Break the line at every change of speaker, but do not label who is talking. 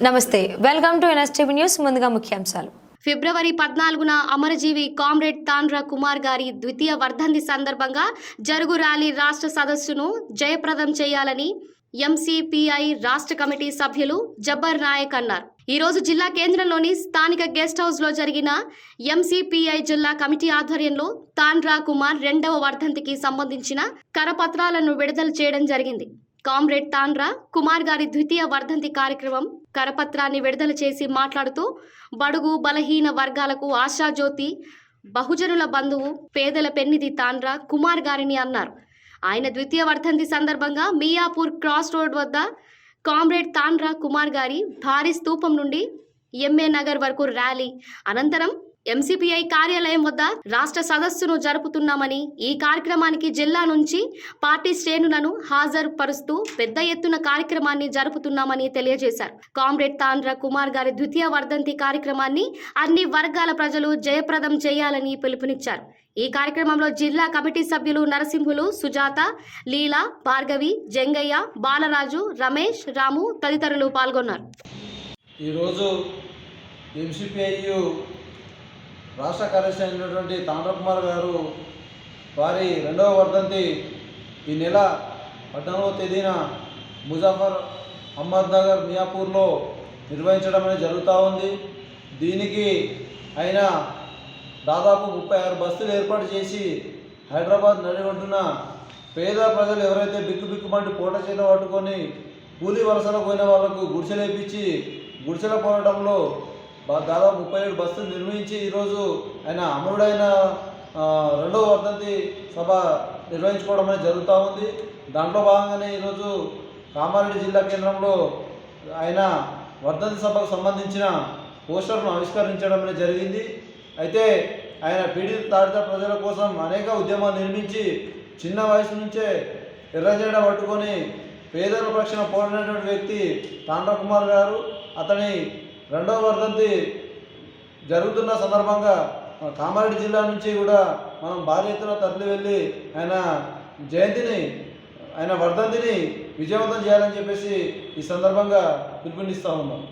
నమస్తే, welcome to NSTV news. ముందుగా ముఖ్యాంశాలు.
ఫిబ్రవరి 14న అమరజీవి కామ్రేడ్ తాండ్ర కుమార్ గారి ద్వితీయ వర్ధంతి సందర్భంగా జరుగు ర్యాలీ రాష్ట్ర సదస్సును జయప్రదం చేయాలని ఎంసీపీఐ రాష్ట్ర కమిటీ సభ్యులు జబ్బర్ నాయక్ అన్నారు. ఈ రోజు జిల్లా కేంద్రంలోని స్థానిక గెస్ట్ హౌస్ లో జరిగిన ఎంసీపీఐ జిల్లా కమిటీ ఆధ్వర్యంలో తాండ్ర కుమార్ 2వ వర్ధంతికి సంబంధించిన కరపత్రాలను విడుదల చేయడం జరిగింది. కామ్రేడ్ తాండ్ర కుమార్ గారి ద్వితీయ వర్ధంతి కార్యక్రమం కరపత్రాన్ని విడుదల చేసి మాట్లాడుతూ బడుగు బలహీన వర్గాలకు ఆశాజ్యోతి, బహుజనుల బంధువు, పేదల పెన్నిధి తాండ్ర కుమార్ గారిని అన్నారు. ఆయన ద్వితీయ వర్ధంతి సందర్భంగా మియాపూర్ క్రాస్ రోడ్ వద్ద కామ్రేడ్ తాండ్ర కుమార్ గారి భారీ స్తూపం నుండి ఎంఏ నగర్ వరకు ర్యాలీ అనంతరం ఎంసీపీఐ కార్యాలయం వద్ద రాష్ట్ర సదస్సును జరుపుతున్నామని, ఈ కార్యక్రమానికి జిల్లా నుంచి పార్టీ శ్రేణులను హాజరుపరుస్తూ పెద్ద ఎత్తున కార్యక్రమాన్ని జరుపుతున్నామని తెలియజేశారు. కామ్రేడ్ తాండ్ర కుమార్ గారి ద్వితీయ వర్ధంతి కార్యక్రమాన్ని అన్ని వర్గాల ప్రజలు జయప్రదం చేయాలని పిలుపునిచ్చారు. ఈ కార్యక్రమంలో జిల్లా కమిటీ సభ్యులు నరసింహులు, సుజాత, లీలా, భార్గవి, జంగయ్య, బాలరాజు, రమేష్, రాము తదితరులు పాల్గొన్నారు.
ఈరోజు ఎంసీపీఐ రాష్ట్ర కార్యదర్శి అయినటువంటి తాండ్ర కుమార్ గారు వారి 2వ వర్ధంతి ఈ నెల 14వ తేదీన ముజాఫర్ అహ్మద్నగర్ మియాపూర్లో నిర్వహించడం అనేది జరుగుతూ ఉంది. దీనికి ఆయన దాదాపు 36 బస్సులు ఏర్పాటు చేసి హైదరాబాద్ నడివంటున్న పేద ప్రజలు ఎవరైతే బిక్కుమంటూ పూట చేత పట్టుకొని కూలీ వలసలకు పోయిన వాళ్లకు గుడిసెలేపించి గుడిసెల పోరాటంలో దాదాపు 37 బస్సులు నిర్మించి ఈరోజు ఆయన అమరుడైన 2వ వర్ధంతి సభ నిర్వహించుకోవడం అనేది జరుగుతూ ఉంది. దాంట్లో భాగంగానే ఈరోజు కామారెడ్డి జిల్లా కేంద్రంలో ఆయన వర్ధంతి సభకు సంబంధించిన పోస్టర్ను ఆవిష్కరించడం అనేది జరిగింది. అయితే ఆయన పీడిత తాడిత ప్రజల కోసం అనేక ఉద్యమాలు నిర్మించి చిన్న వయసు నుంచే ఎర్రజెండా పట్టుకొని పేదల పక్షాన పోరాడినటువంటి వ్యక్తి తాండ్ర కుమార్ గారు. అతని 2వ వర్ధంతి జరుగుతున్న సందర్భంగా కామారెడ్డి జిల్లా నుంచి కూడా మనం భారీ ఎత్తున తరలి వెళ్ళి ఆయన వర్ధంతిని విజయవంతం చేయాలని చెప్పేసి ఈ సందర్భంగా పిలుపునిస్తూ ఉన్నాం.